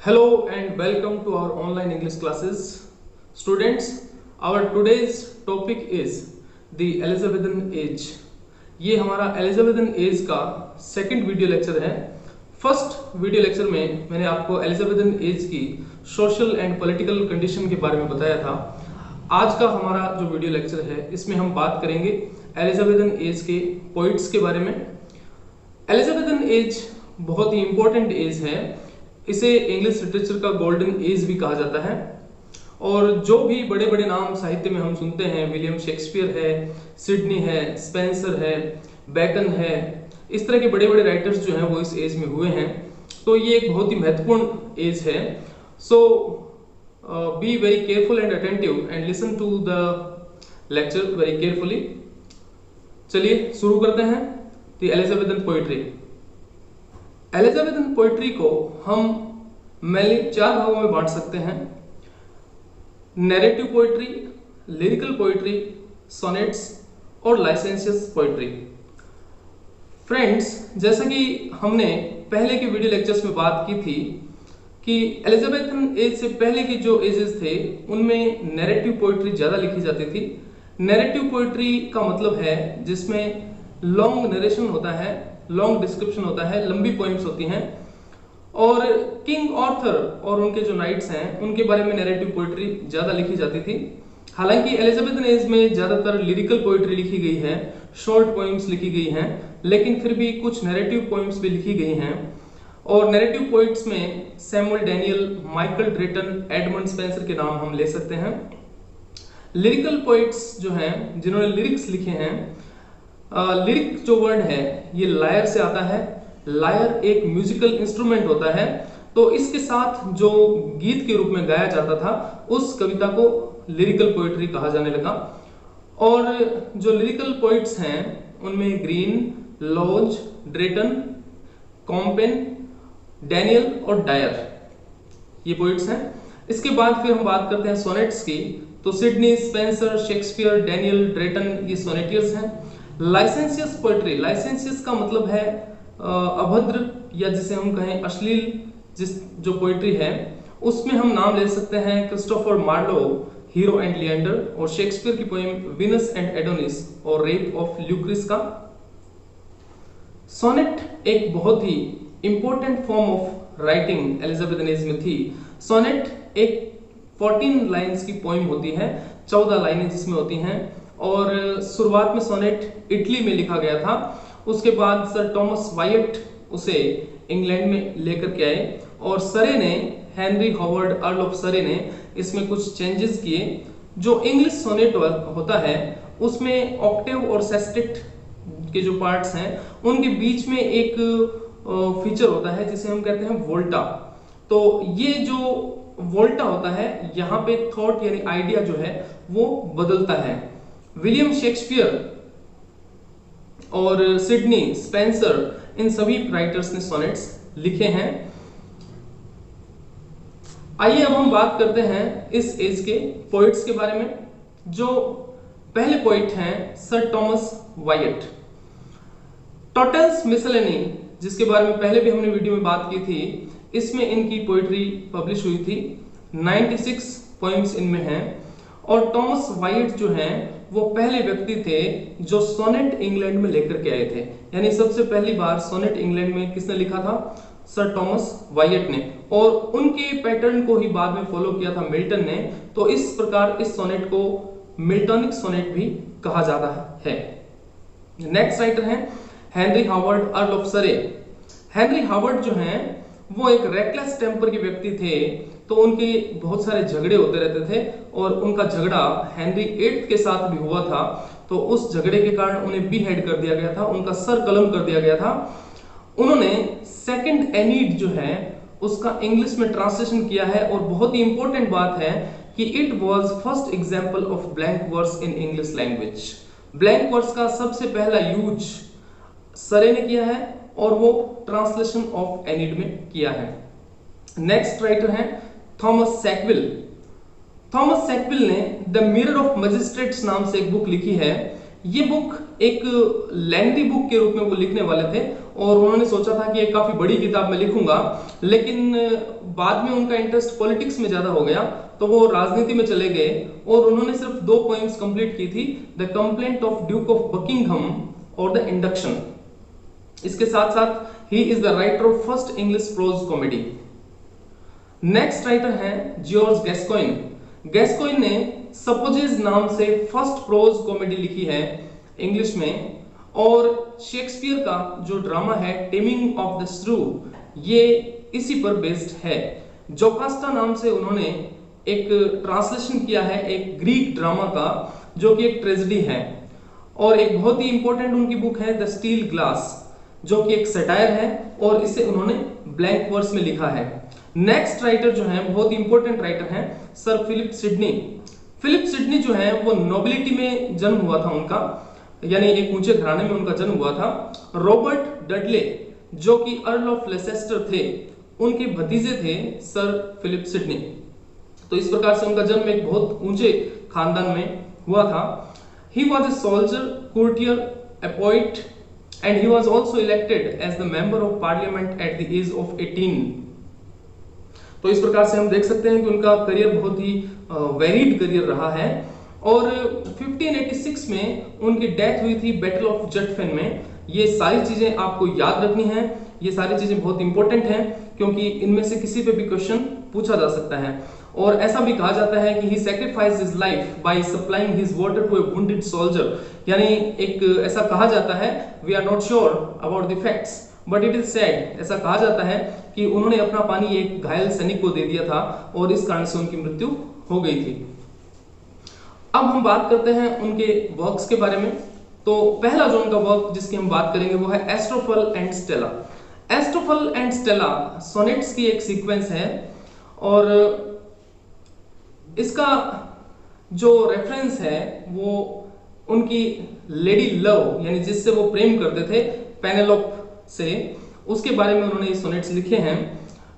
Hello and welcome to our online English classes. Students, our today's topic is the Elizabethan age. ये हमारा Elizabethan age का second video lecture है। First video lecture में मैंने आपको Elizabethan age की social and political condition के बारे में बताया था। आज का हमारा जो वीडियो लेक्चर है इसमें हम बात करेंगे एलिजाबेथन एज के पोइट्स के बारे में। एलिजाबेथन एज बहुत ही इंपॉर्टेंट एज है। इसे इंग्लिश लिटरेचर का गोल्डन एज भी कहा जाता है। और जो भी बड़े बड़े नाम साहित्य में हम सुनते हैं, विलियम शेक्सपियर है, सिडनी है, स्पेंसर है, बेकन है, इस तरह के बड़े बड़े राइटर्स जो हैं वो इस एज में हुए हैं। तो ये एक बहुत ही महत्वपूर्ण एज है। So be very careful and attentive and listen to the lecture very carefully. चलिए शुरू करते हैं the Elizabethan poetry. Elizabethan poetry को हम मेनली 4 भागों में बांट सकते हैं: narrative poetry, lyrical poetry, sonnets और लाइसेंशियस पोइट्री। फ्रेंड्स, जैसा कि हमने पहले के वीडियो लेक्चर्स में बात की थी कि एलिजाबेथन एज से पहले के जो एजेस थे उनमें नैरेटिव पोइट्री ज्यादा लिखी जाती थी। नैरेटिव पोइट्री का मतलब है जिसमें लॉन्ग नरेशन होता है, लॉन्ग डिस्क्रिप्शन होता है, लंबी पोइम्स होती हैं। और किंग ऑर्थर और उनके जो नाइट्स हैं उनके बारे में नैरेटिव पोइट्री ज्यादा लिखी जाती थी। हालांकि एलिजाबेथन एज में ज्यादातर लिरिकल पोइट्री लिखी गई है, शॉर्ट पोइम्स लिखी गई हैं, लेकिन फिर भी कुछ नैरेटिव पोइम्स भी लिखी गई हैं। और नैरेटिव पोइट्स में Samuel Daniel, Michael Drayton, Edmund Spenser के नाम हम ले सकते हैं। लिरिकल पोइट्स जो हैं जिन्होंने लिरिक्स लिखे हैं, लिरिक जो वर्ड है ये लायर से आता है। लायर एक म्यूजिकल इंस्ट्रूमेंट होता है, तो इसके साथ जो गीत के रूप में गाया जाता था उस कविता को लिरिकल पोइट्री कहा जाने लगा। और जो लिरिकल पोइट्स हैं उनमें ग्रीन, लॉज, ड्रेटन, कॉम्पेन, डैनियल और डायर, ये पोइट्स हैं। इसके बाद फिर हम बात करते हैं सोनेट्स की। तो सिडनी, स्पेंसर, शेक्सपियर, डैनियल, ड्रेटन ये सोनेटियर्स हैं। लाइसेंशियस पोइट्री, लाइसेंशियस का मतलब है अभद्र या जिसे हम कहें अश्लील जो पोइट्री है, उसमें हम नाम ले सकते हैं Christopher Marlowe, hero and Leander, और शेक्सपियर की पोएम वीनस एंड एडोनिस और रेप ऑफ ल्यूक्रिस का। सोनेट एक बहुत ही important form of writing Elizabethan age में थी। सोनेट एक 14 लाइन्स की पोएम होती है, 14 लाइनें जिसमें होती हैं। और शुरुआत में सोनेट इटली में लिखा गया था। उसके बाद सर टॉमस वायट उसे इंग्लैंड में लेकर के आए और सरे ने, हेनरी हॉवर्ड अर्ल ऑफ सरे ने इसमें कुछ चेंजेस किए। जो इंग्लिश सोनेट होता है उसमें ऑक्टेव और सेस्टेट के जो पार्ट्स हैं उनके बीच में एक फीचर होता है जिसे हम कहते हैं वोल्टा। तो ये जो वोल्टा होता है यहाँ पे थॉट यानी आइडिया जो है वो बदलता है। विलियम शेक्सपियर और सिडनी, स्पेंसर, इन सभी राइटर्स ने सोनेट्स लिखे हैं। आइए अब हम बात करते हैं इस एज के पोइट्स के बारे में। जो पहले पोइट हैं सर टॉमस वायट। टॉटेल्स मिसलेनी, जिसके बारे में पहले भी हमने वीडियो में बात की थी, इसमें इनकी पोइट्री पब्लिश हुई थी। 96 पोइम्स इनमें हैं। और टॉमस वायट जो हैं वो पहले व्यक्ति थे जो सोनेट इंग्लैंड में लेकर के आए थे। यानी सबसे पहली बार सोनेट इंग्लैंड में किसने लिखा था? सर टॉमस वायट ने। और उनके पैटर्न को ही बाद में फॉलो किया था मिल्टन ने। तो इस प्रकार इस सोनेट को मिल्टॉनिक सोनेट भी कहा जाता है। नेक्स्ट राइटर हैं हेनरी हॉवर्ड अर्ल ऑफ सरे। हेनरी हॉवर्ड जो हैं वो एक रेकलेस टेम्पर के व्यक्ति थे। तो उनके बहुत सारे झगड़े होते रहते थे और उनका झगड़ा हेनरी 8 के साथ भी हुआ था। तो उस झगड़े के कारण उन्हें बीहेड कर दिया गया था, उनका सर कलम कर दिया गया था। उन्होंने सेकंड एनीड जो है उसका इंग्लिश में ट्रांसलेशन किया है। और बहुत ही इंपॉर्टेंट बात है कि it was first example of blank verse in English language. Blank verse का सबसे पहला यूज सरे ने किया है और वो ट्रांसलेशन ऑफ एनीड में किया है। नेक्स्ट राइटर हैं थॉमस सैकविल। थॉमस सैकविल ने द मिरर ऑफ मजिस्ट्रेट्स नाम से एक बुक लिखी है। ये बुक एक लेंथी बुक के रूप में वो लिखने वाले थे और उन्होंने सोचा था कि एक काफी बड़ी किताब मैं लिखूंगा, लेकिन बाद में उनका इंटरेस्ट पॉलिटिक्स में ज्यादा हो गया, तो वो राजनीति में चले गए और उन्होंने सिर्फ 2 पोएम्स कंप्लीट की थी, the complaint of Duke of Buckingham और द इंडक्शन। इसके साथ साथ he is the writer of first English pros comedy. Next writer हैं जॉर्ज गैस्कोइन। गैस्कोइन ने सपोजेस नाम से फर्स्ट प्रोज कॉमेडी लिखी है इंग्लिश में, और शेक्सपियर का जो ड्रामा है टेमिंग ऑफ द श्रू, ये इसी पर बेस्ड है। जोकास्टा नाम से उन्होंने एक ट्रांसलेशन किया है एक ग्रीक ड्रामा का, जो कि एक ट्रेजेडी है, और एक बहुत ही इंपॉर्टेंट उनकी बुक है द स्टील ग्लास, जो कि एक सटायर है, और इसे उन्होंने ब्लैंक वर्स में लिखा है। नेक्स्ट राइटर जो है बहुत ही इंपॉर्टेंट राइटर हैं sir Philip Sidney. Philip Sidney जो है वो नोबिलिटी में जन्म हुआ था उनका, यानी एक ऊंचे घराने में उनका जन्म हुआ था। रॉबर्ट डडले जो कि अर्ल ऑफ लेसेस्टर थे, उनके भतीजे थे सर फिलिप सिडनी। तो इस प्रकार से उनका जन्म एक बहुत ऊंचे खानदान में हुआ था। He was a soldier, courtier, a poet, and he was also elected as the member of parliament at the age of 18। तो इस प्रकार से हम देख सकते हैं कि उनका करियर बहुत ही वेरिड करियर रहा है, और 1586 में उनकी डेथ हुई थी बैटल ऑफ जटफेन में। ये सारी चीजें आपको याद रखनी है, ये सारी चीजें बहुत इंपॉर्टेंट हैं, क्योंकि इनमें से किसी पे भी क्वेश्चन पूछा जा सकता है। और ऐसा भी कहा जाता है कि he sacrificed his life by supplying his water to a wounded soldier, यानी एक ऐसा कहा जाता है, we are not sure about the facts but it is said, ऐसा कहा जाता है कि उन्होंने अपना पानी एक घायल सैनिक को दे दिया था और इस कारण से उनकी मृत्यु हो गई थी। अब हम बात करते हैं उनके वर्क्स के बारे में। तो पहला जो उनका वर्क जिसकी हम बात करेंगे वो है Astrophel and Stella. Astrophel and Stella sonnets की एक सीक्वेंस है, और इसका जो रेफरेंस है वो उनकी लेडी लव, यानी जिससे वो प्रेम करते थे पेनेलोप से, उसके बारे में उन्होंने ये सोनेट्स लिखे हैं।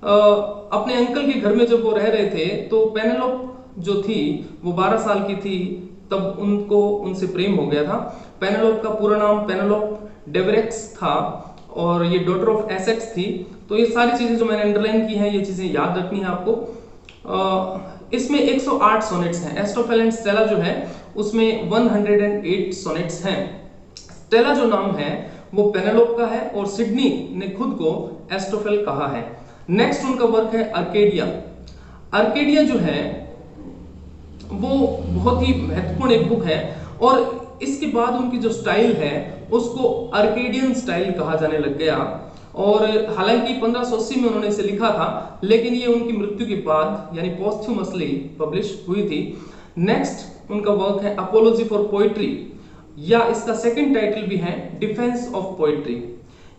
अपने अंकल के घर में जब वो रह रहे थे तो पेनेलोप जो थी वो 12 साल की थी, तब उनको उनसे प्रेम हो गया था। पेनेलोप का पूरा नाम पेनेलोप डेवरेक्स था, और ये डॉटर ऑफ एसेक्स थी। तो ये सारी चीजें जो मैंने अंडरलाइन की हैं, ये चीजें याद रखनी है आपको। इसमें 108 सोनेट्स हैं। एस्ट्रोफेल एंड स्टेला जो है उसमें 108 सोनेट्स हैं। स्टेला जो नाम है वो पेनेलोप का है, और सिडनी ने खुद को एस्ट्रोफेल कहा है। नेक्स्ट उनका वर्क है अर्केडिया। अर्केडिया जो है वो बहुत ही महत्वपूर्ण एक बुक है, और इसके बाद उनकी जो स्टाइल है उसको अर्केडियन स्टाइल कहा जाने लग गया। और हालांकि 1580 में उन्होंने इसे लिखा था, लेकिन ये उनकी मृत्यु के बाद यानी पोस्थ्यूमसली पब्लिश हुई थी। नेक्स्ट उनका वर्क है अपोलॉजी फॉर पोइट्री, या इसका सेकंड टाइटल भी है डिफेंस ऑफ पोइट्री।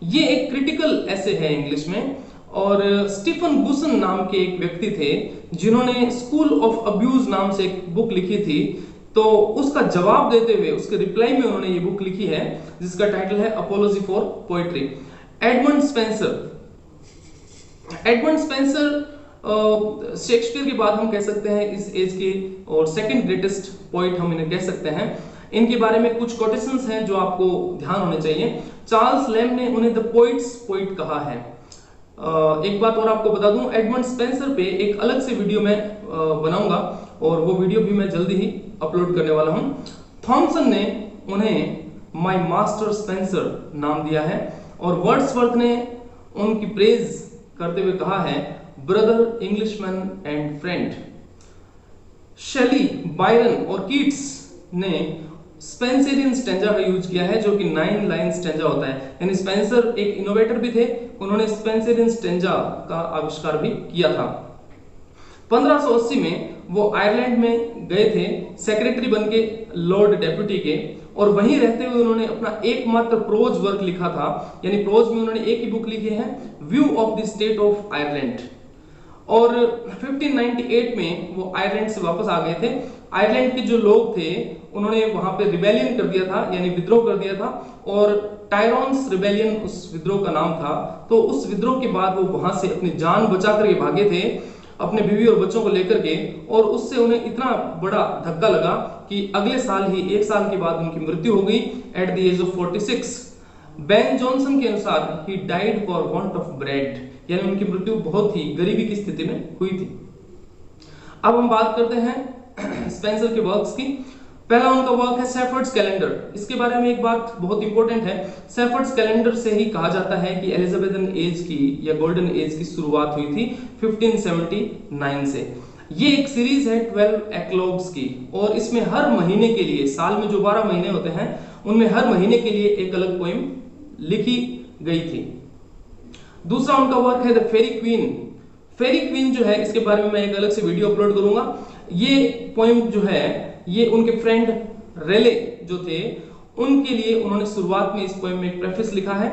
ये एक क्रिटिकल ऐसे है इंग्लिश में, और स्टीफन गुसन नाम के एक व्यक्ति थे जिन्होंने स्कूल ऑफ अब्यूज नाम से एक बुक लिखी थी। तो उसका जवाब देते हुए उसके रिप्लाई में उन्होंने ये बुक लिखी है जिसका टाइटल है apology for poetry. Edmund Spenser Shakespeare के बाद हम कह सकते हैं इस एज के और सेकंड ग्रेटेस्ट पोइट हम इन्हें कह सकते हैं। इनके बारे में कुछ कोटेशंस हैं जो आपको ध्यान होने चाहिए। चार्ल्स लैम्ब ने उन्हें द पोइट्स पोइट कहा है। एक बात और आपको बता दूं, एडमंड स्पेंसर पे एक अलग से वीडियो मैं बनाऊंगा, और वो वीडियो भी मैं जल्दी ही अपलोड करने वाला हूं। थॉमसन ने उन्हें माय मास्टर स्पेंसर नाम दिया है, और वर्ड्सवर्थ ने उनकी प्रेज करते हुए कहा है brother, Englishman and friend. Shelley, Byron और कीट्स ने स्पेंसरियन स्टेंजा का यूज किया है, जो कि 9 लाइन स्टेंजा होता है। यानी स्पेंसर एक इनोवेटर भी थे, उन्होंने स्पेंसरियन स्टेंजा का आविष्कार भी किया था। 1580 में वो आयरलैंड में गए थे सेक्रेटरी बनके लॉर्ड डेप्यूटी के, और वहीं रहते हुए उन्होंने अपना एकमात्र प्रोज वर्क लिखा था। यानी प्रोज में उन्होंने एक ही बुक लिखी है, view of the state of Ireland. और 1598 में वो आयरलैंड से वापस आ गए थे। आयरलैंड के जो लोग थे उन्होंने वहां पे रिबेलियन कर दिया था, यानी विद्रोह कर दिया था, और टायरॉन्स रिबेलियन उस विद्रोह का नाम था। तो उस विद्रोह के बाद वो वहां से अपनी जान बचा करके भागे थे अपने बीवी और बच्चों को लेकर के, और उससे उन्हें इतना बड़ा धक्का लगा कि अगले साल ही 1 साल के बाद उनकी मृत्यु हो गई at the age of 46। Ben Jonson के अनुसार he died for want of bread, यानी उनकी मृत्यु बहुत ही गरीबी की स्थिति में हुई थी। अब हम बात करते हैं स्पेंसर के वर्क्स की। पहला उनका वर्क है शेफर्ड्स कैलेंडर। इसके बारे में एक बात बहुत इंपॉर्टेंट है, शेफर्ड्स कैलेंडर से ही कहा जाता है कि एलिजाबेथन एज की या गोल्डन एज की शुरुआत हुई थी 1579 से। ये एक सीरीज है 12 एक्लॉग्स की, और इसमें हर महीने के लिए, साल में जो 12 महीने होते हैं उनमें हर महीने के लिए एक अलग पोएम लिखी गई थी। दूसरा उनका वर्क है the Faerie Queene. Faerie Queene जो है, इसके बारे में मैं एक अलग से वीडियो अपलोड करूंगा। ये पोएम जो है ये उनके फ्रेंड रेले जो थे उनके लिए उन्होंने शुरुआत में इस पोएम में एक प्रेफेस लिखा है,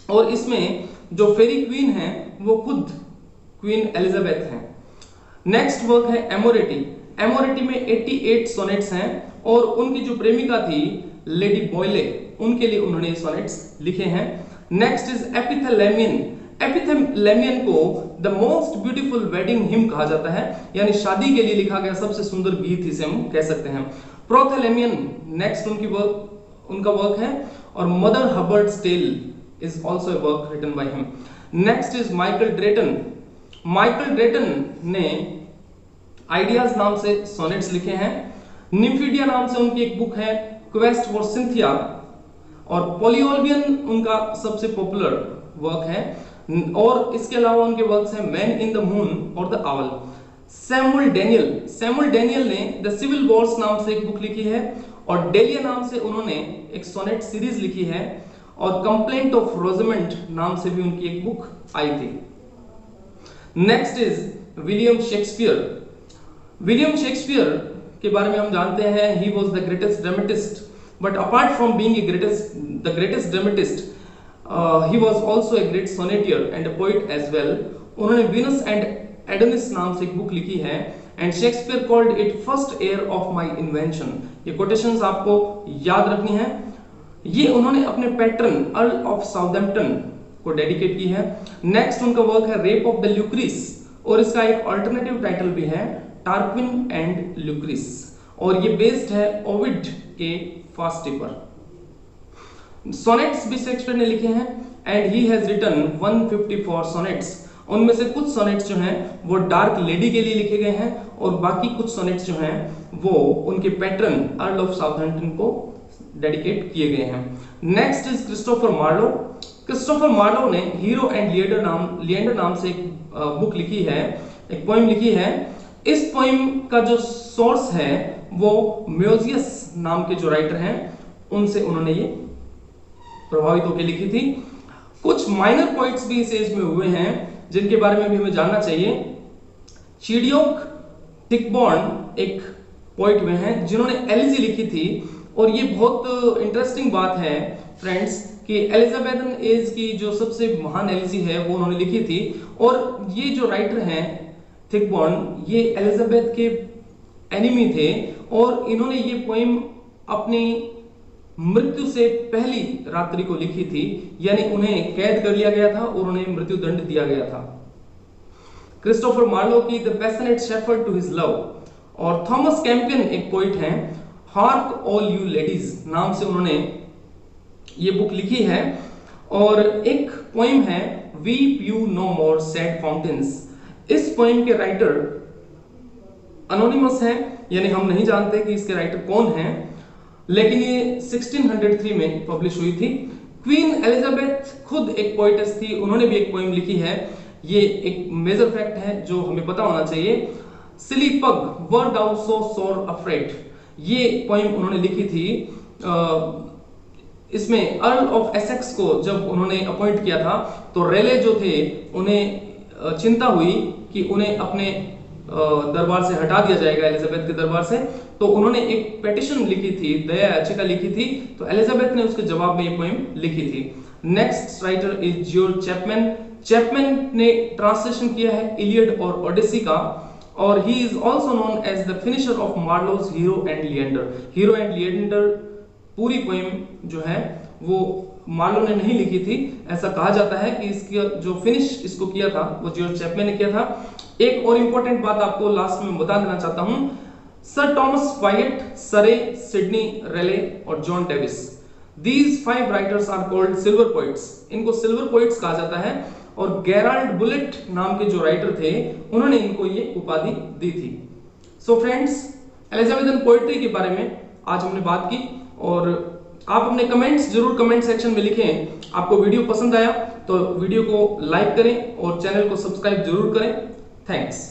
और इसमें जो फेरी क्वीन है वो खुद क्वीन एलिजाबेथ हैं। नेक्स्ट वर्क है एमोरेटी। एमोरेटी में 88 सोनेट्स हैं, और उनकी जो प्रेमिका थी लेडी बॉयले, उनके लिए उन्होंने सोनेट्स लिखे हैं। Next is एपिथेलेमियन। एपिथेलेमियन को the most beautiful wedding him कहा जाता है, यानी शादी के लिए लिखा गया सबसे सुंदर गीत इसे हम कह सकते हैं। प्रोथेलेमियन नेक्स्ट उनका वर्क है, और Mother Hubbard's tale is also a work written by him. Next is Michael Drayton. Michael Drayton ने आइडियाज नाम से सोनेट्स लिखे हैं। निम्फिडिया नाम से उनकी एक बुक है, क्वेस्ट फॉर सिंथिया, और पॉलिओल्बियन उनका सबसे पॉपुलर वर्क है, और इसके अलावा उनके वर्क्स हैं मैन इन द मून और द आउल। सैमुअल डेनियल ने द सिविल वॉर्स नाम से एक बुक लिखी है, और डेलिया नाम से उन्होंने एक सोनेट सीरीज लिखी है, और कंप्लेंट ऑफ रोजमेंट नाम से भी उनकी एक बुक आई थी। Next is William Shakespeare. William Shakespeare के बारे में हम जानते हैं he was the greatest dramatist, but apart from being the greatest dramatist he was also a great sonneteer and a poet as well. उन्होंने Venus and Adonis नाम से एक बुक लिखी है, and Shakespeare called it first heir of my invention. ये quotations आपको याद रखनी है। ये उन्होंने अपने पैट्रन अर्ल ऑफ साउथैम्पटन को डेडिकेट की है। नेक्स्ट उनका वर्क है रेप ऑफ द ल्यूक्रिस, और इसका एक अल्टरनेटिव टाइटल भी है टार्क्विन एंड ल्यूक्रिस, और ये बेस्ड है ओविड के फास्टे पर। सोनेट्स भी शेक्सपियर ने लिखे हैं, and he has written 154 sonnets. उनमें से कुछ सोनेट्स जो हैं वो डार्क लेडी के लिए लिखे गए हैं, और बाकी कुछ सोनेट्स जो हैं वो उनके पैट्रन अर्ल ऑफ साउथैम्पटन को डेडिकेट किए गए हैं। Next is Christopher Marlowe. Christopher Marlowe ने हीरो एंड लिएंडर नाम से एक बुक लिखी है, एक पोएम लिखी है। इस पोएम का जो सोर्स है वो म्यूजियस नाम के जो राइटर हैं उनसे उन्होंने ये प्रभावित होकर लिखी थी। कुछ माइनर पॉइंट्स भी इस एज में हुए हैं जिनके बारे में भी हमें जानना चाहिए। चिडियोक थिकबॉर्न एक पोइट हुए हैं जिन्होंने एलिजी लिखी थी, और ये बहुत इंटरेस्टिंग बात है फ्रेंड्स कि एलिजाबेथन एज की जो सबसे महान एलिजी है वो उन्होंने लिखी थी, और ये जो राइटर हैं थिकबॉर्न ये एलिजाबेथ के एनिमी थे, और इन्होंने ये पोएम अपनी मृत्यु से पहली रात्रि को लिखी थी, यानी उन्हें कैद कर लिया गया था और उन्हें मृत्यु दंड दिया गया था। क्रिस्टोफर मार्लो की the passionate shepherd to his love, और थॉमस कैम्पियन एक पोइट हैं, हार्क ऑल यू लेडीज नाम से उन्होंने ये बुक लिखी है, और एक पोएम है weep you know more sad fountains. इस पोएम के राइटर अनोनिमस हैं, यानी हम नहीं जानते कि इसके राइटर कौन हैं, लेकिन ये 1603 में पब्लिश हुई थी। क्वीन एलिजाबेथ खुद एक पोइटेस थी, उन्होंने भी एक पोएम लिखी है। ये एक मेजर फैक्ट है जो हमें पता होना चाहिए। सिली पग वर दाउ सो सोर अफ्रेड, ये पोएम उन्होंने लिखी थी। इसमें अर्ल ऑफ एसेक्स को जब उन्होंने अपॉइंट किया था तो रेले जो थे उन्हें चिंता हुई कि उन्हें अपने दरबार से हटा दिया जाएगा एलिजाबेथ के दरबार से, तो उन्होंने एक पेटिशन लिखी थी, दया याचिका लिखी थी, तो एलिजाबेथ ने उसके जवाब में ये पोएम लिखी थी। Next writer is George Chapman. Chapman ने ट्रांसलेशन किया है इलियड और ओडिसी का, और he is also known as the finisher of Marlowe's Hero and Leander. Hero and Leander पूरी पोएम जो है वो मार्लो ने नहीं लिखी थी, ऐसा कहा जाता है कि इसका जो फिनिश इसको किया था वो जॉर्ज चैपमैन ने किया था। एक और इंपॉर्टेंट बात आपको लास्ट में बता देना चाहता हूं, sir Thomas Wyatt, Surrey Sidney Raleigh और John Davies, these 5 writers are called silver poets. इनको सिल्वर पोइट्स कहा जाता है और गेराल्ड बुलेट नाम के जो राइटर थे उन्होंने इनको ये उपाधि दी थी। सो फ्रेंड्स, एलिजाबेथन पोइट्री के बारे में आज हमने बात की और आप अपने कमेंट्स जरूर कमेंट सेक्शन में लिखें। आपको वीडियो पसंद आया तो वीडियो को लाइक करें और चैनल को सब्सक्राइब जरूर करें। थैंक्स।